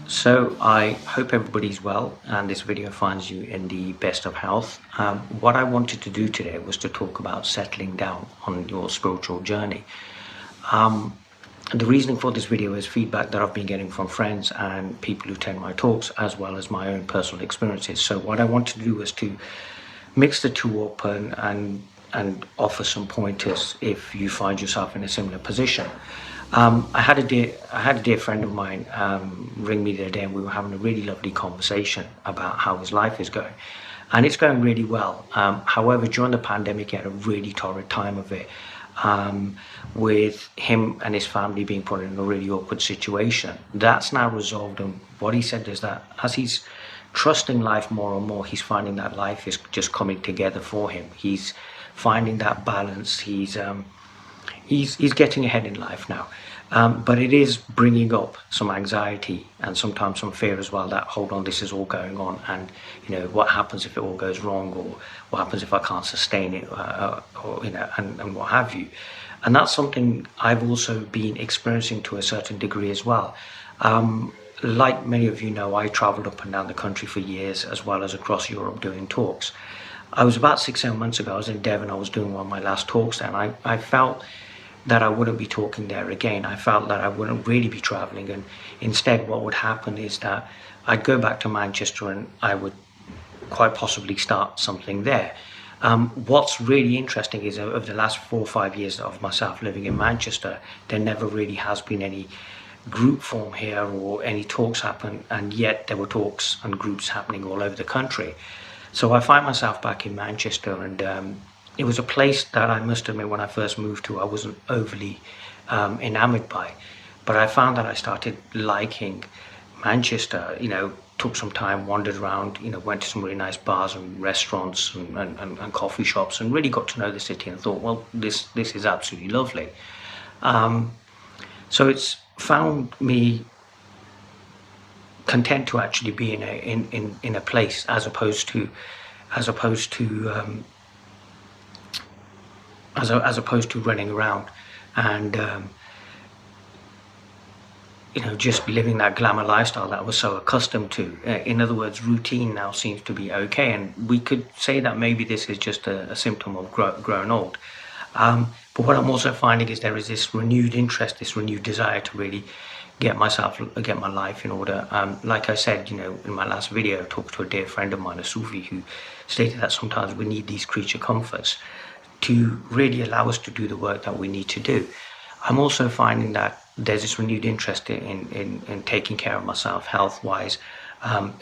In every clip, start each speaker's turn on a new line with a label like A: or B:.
A: So I hope everybody's well and this video finds you in the best of health. What I wanted to do today was to talk about settling down on your spiritual journey. The reasoning for this video is feedback that I've been getting from friends and people who attend my talks, as well as my own personal experiences. So what I want to do is to mix the two up and offer some pointers if you find yourself in a similar position. I had a dear friend of mine ring me the other day, and we were having a really lovely conversation about how his life is going, and it's going really well. However, during the pandemic, he had a really torrid time of it, with him and his family being put in a really awkward situation. That's now resolved, and what he said is that as he's trusting life more and more, he's finding that life is just coming together for him. He's finding that balance. He's getting ahead in life now, but it is bringing up some anxiety and sometimes some fear as well, that hold on, this is all going on, and what happens if it all goes wrong, or what happens if I can't sustain it, or and what have you. And that's something I've also been experiencing to a certain degree as well. Like many of you know, I traveled up and down the country for years, as well as across Europe doing talks. I was about 6-7 months ago, I was in Devon. I was doing one of my last talks there, and I felt that I wouldn't be talking there again. I felt that I wouldn't really be traveling, and instead what would happen is that I'd go back to Manchester and I would quite possibly start something there. What's really interesting is over the last 4 or 5 years of myself living in Manchester, there never really has been any group form here or any talks happen, and yet there were talks and groups happening all over the country. So I find myself back in Manchester, and it was a place that I must admit, when I first moved to, I wasn't overly enamored by. But I found that I started liking Manchester. Took some time, wandered around, went to some really nice bars and restaurants and coffee shops, and really got to know the city, and thought, well, this is absolutely lovely. So it's found me content to actually be in a place, as opposed to running around and just living that glamour lifestyle that I was so accustomed to. In other words, routine now seems to be okay, and we could say that maybe this is just a symptom of growing old. But what I'm also finding is there is this renewed interest, this renewed desire to really get my life in order. Like I said, in my last video, I talked to a dear friend of mine, a Sufi, who stated that sometimes we need these creature comforts to really allow us to do the work that we need to do. I'm also finding that there's this renewed interest in taking care of myself health-wise,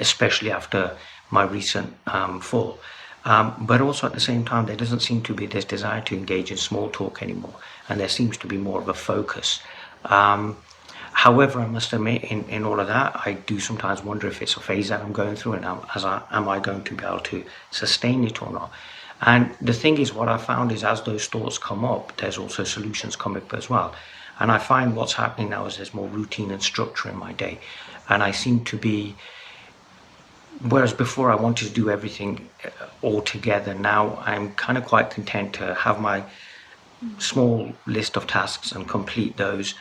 A: especially after my recent fall. But also at the same time, there doesn't seem to be this desire to engage in small talk anymore, and there seems to be more of a focus. However, I must admit, in all of that, I do sometimes wonder if it's a phase that I'm going through, and am I going to be able to sustain it or not? And the thing is, what I found is, as those thoughts come up, there's also solutions come up as well. And I find what's happening now is there's more routine and structure in my day. And I seem to be, whereas before I wanted to do everything all together, now I'm kind of quite content to have my small list of tasks and complete those,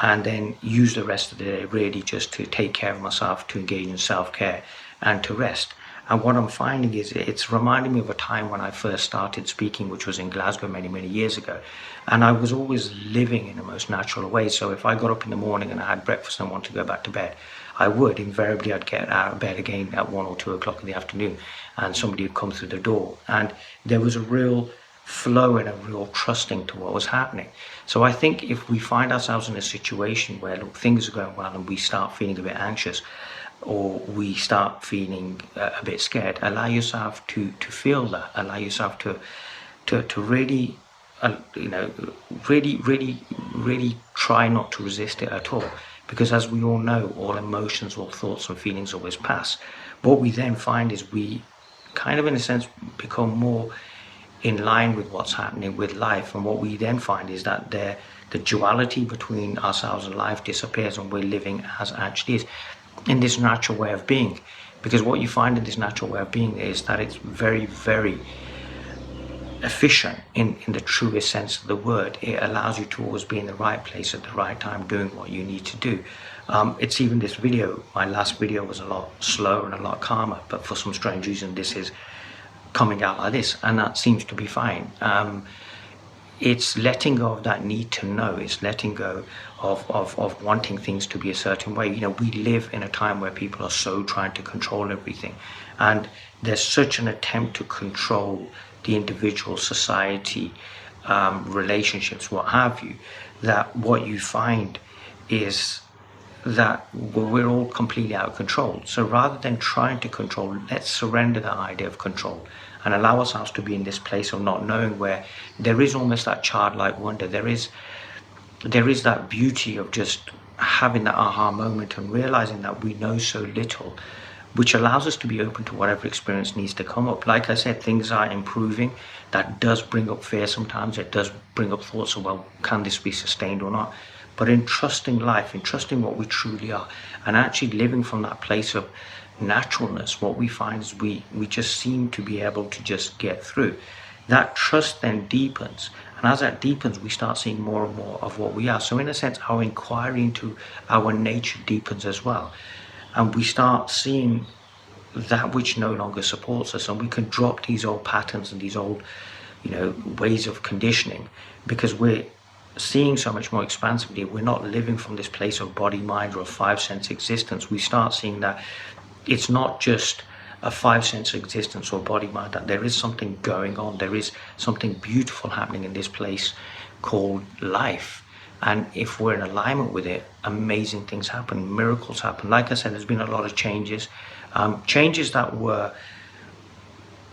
A: and then use the rest of the day really just to take care of myself, to engage in self-care and to rest. And what I'm finding is it's reminding me of a time when I first started speaking, which was in Glasgow many years ago. And I was always living in the most natural way. So if I got up in the morning and I had breakfast and wanted to go back to bed, I would. Invariably, I'd get out of bed again at 1 or 2 o'clock in the afternoon, and somebody would come through the door. And there was a real flow and a real trusting to what was happening. So I think if we find ourselves in a situation where, look, things are going well and we start feeling a bit anxious, or we start feeling a bit scared, allow yourself to feel that. Allow yourself to really, really try not to resist it at all. Because as we all know, all emotions, all thoughts and feelings always pass. What we then find is we kind of, in a sense, become more in line with what's happening with life. And what we then find is that the duality between ourselves and life disappears, and we're living as actually is, in this natural way of being. Because what you find in this natural way of being is that it's very efficient in the truest sense of the word. It allows you to always be in the right place at the right time doing what you need to do. It's even this video, my last video was a lot slower and a lot calmer, but for some strange reason this is coming out like this, and that seems to be fine. It's letting go of that need to know. It's letting go of wanting things to be a certain way. You know, we live in a time where people are so trying to control everything, and there's such an attempt to control the individual, society, relationships, what have you, that what you find is that we're all completely out of control. So rather than trying to control, let's surrender that idea of control and allow ourselves to be in this place of not knowing, where there is almost that childlike wonder. There is that beauty of just having that aha moment and realizing that we know so little, which allows us to be open to whatever experience needs to come up. Like I said, things are improving. That does bring up fear sometimes. It does bring up thoughts of, well, can this be sustained or not? But in trusting life, in trusting what we truly are, and actually living from that place of naturalness, what we find is we just seem to be able to just get through. That trust then deepens. And as that deepens, we start seeing more and more of what we are. So in a sense, our inquiry into our nature deepens as well. And we start seeing that which no longer supports us, and we can drop these old patterns and these old, ways of conditioning, because we're seeing so much more expansively. We're not living from this place of body, mind, or a five-sense existence. We start seeing that it's not just a five-sense existence or body, mind, that there is something going on. There is something beautiful happening in this place called life. And if we're in alignment with it, amazing things happen, miracles happen. Like I said, there's been a lot of changes, changes that were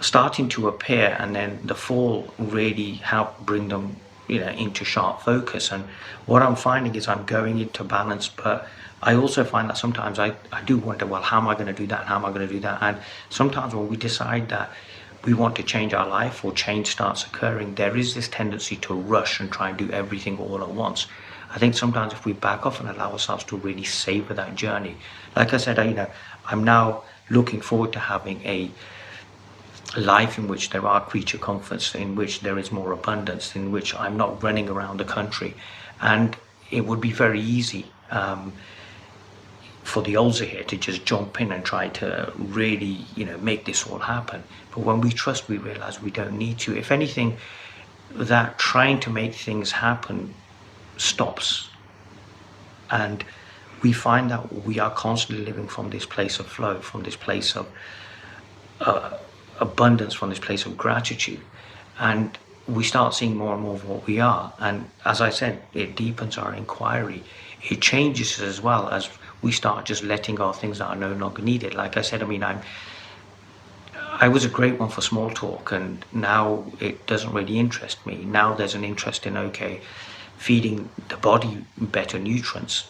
A: starting to appear, and then the fall really helped bring them into sharp focus. And what I'm finding is I'm going into balance, but I also find that sometimes I do wonder, well, how am I going to do that? How am I going to do that? And sometimes when we decide that we want to change our life, or change starts occurring, there is this tendency to rush and try and do everything all at once. I think sometimes if we back off and allow ourselves to really savor that journey, like I said, I'm now looking forward to having a life in which there are creature comforts, in which there is more abundance, in which I'm not running around the country. And it would be very easy for the old Zahir to just jump in and try to really, make this all happen. But when we trust, we realize we don't need to. If anything, that trying to make things happen stops. And we find that we are constantly living from this place of flow, from this place of abundance, from this place of gratitude. And we start seeing more and more of what we are. And as I said, it deepens our inquiry. It changes us as well, as we start just letting go of things that are no longer needed. Like I said, I was a great one for small talk, and now it doesn't really interest me. Now there's an interest in, feeding the body better nutrients,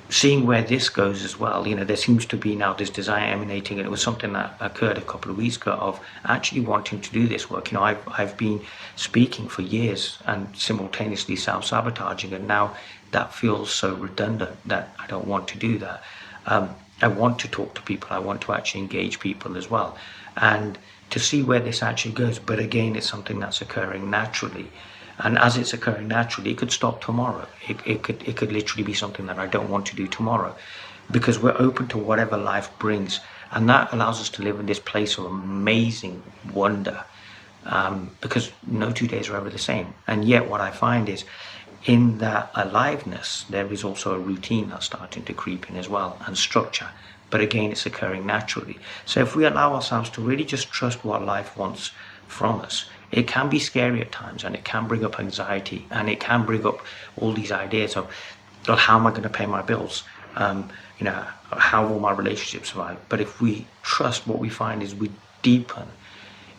A: seeing where this goes as well. There seems to be now this desire emanating, and it was something that occurred a couple of weeks ago, of actually wanting to do this work. I've been speaking for years and simultaneously self-sabotaging, and now that feels so redundant that I don't want to do that. I want to talk to people. I want to actually engage people as well, and to see where this actually goes. But again, it's something that's occurring naturally. And as it's occurring naturally, it could stop tomorrow. It could literally be something that I don't want to do tomorrow, because we're open to whatever life brings. And that allows us to live in this place of amazing wonder, because no 2 days are ever the same. And yet what I find is, in that aliveness, there is also a routine that's starting to creep in as well, and structure. But again, it's occurring naturally. So if we allow ourselves to really just trust what life wants from us, it can be scary at times, and it can bring up anxiety, and it can bring up all these ideas of, well, how am I going to pay my bills? How will my relationship survive? But if we trust, what we find is we deepen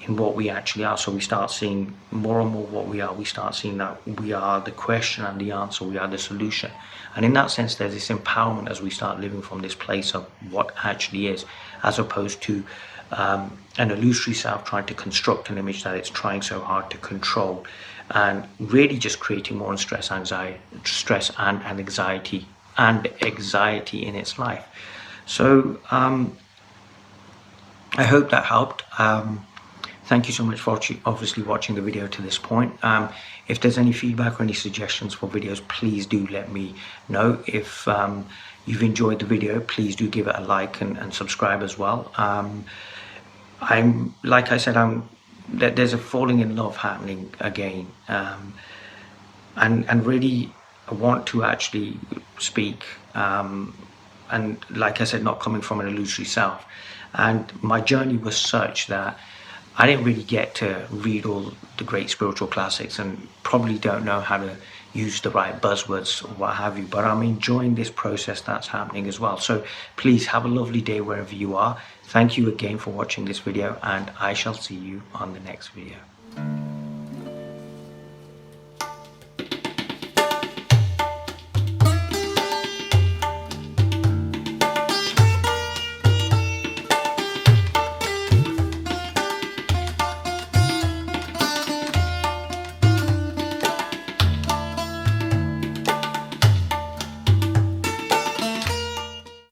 A: in what we actually are. So we start seeing more and more what we are. We start seeing that we are the question and the answer. We are the solution. And in that sense, there's this empowerment as we start living from this place of what actually is, as opposed to an illusory self trying to construct an image that it's trying so hard to control, and really just creating more stress and anxiety in its life. So I hope that helped. Thank you so much for obviously watching the video to this point. If there's any feedback or any suggestions for videos, please do let me know. If you've enjoyed the video, please do give it a like and subscribe as well. Like I said, there's a falling in love happening again, and really I want to actually speak, and like I said, not coming from an illusory self. And my journey was such that I didn't really get to read all the great spiritual classics, and probably don't know how to use the right buzzwords or what have you, but I'm enjoying this process that's happening as well. So please have a lovely day wherever you are. Thank you again for watching this video, and I shall see you on the next video.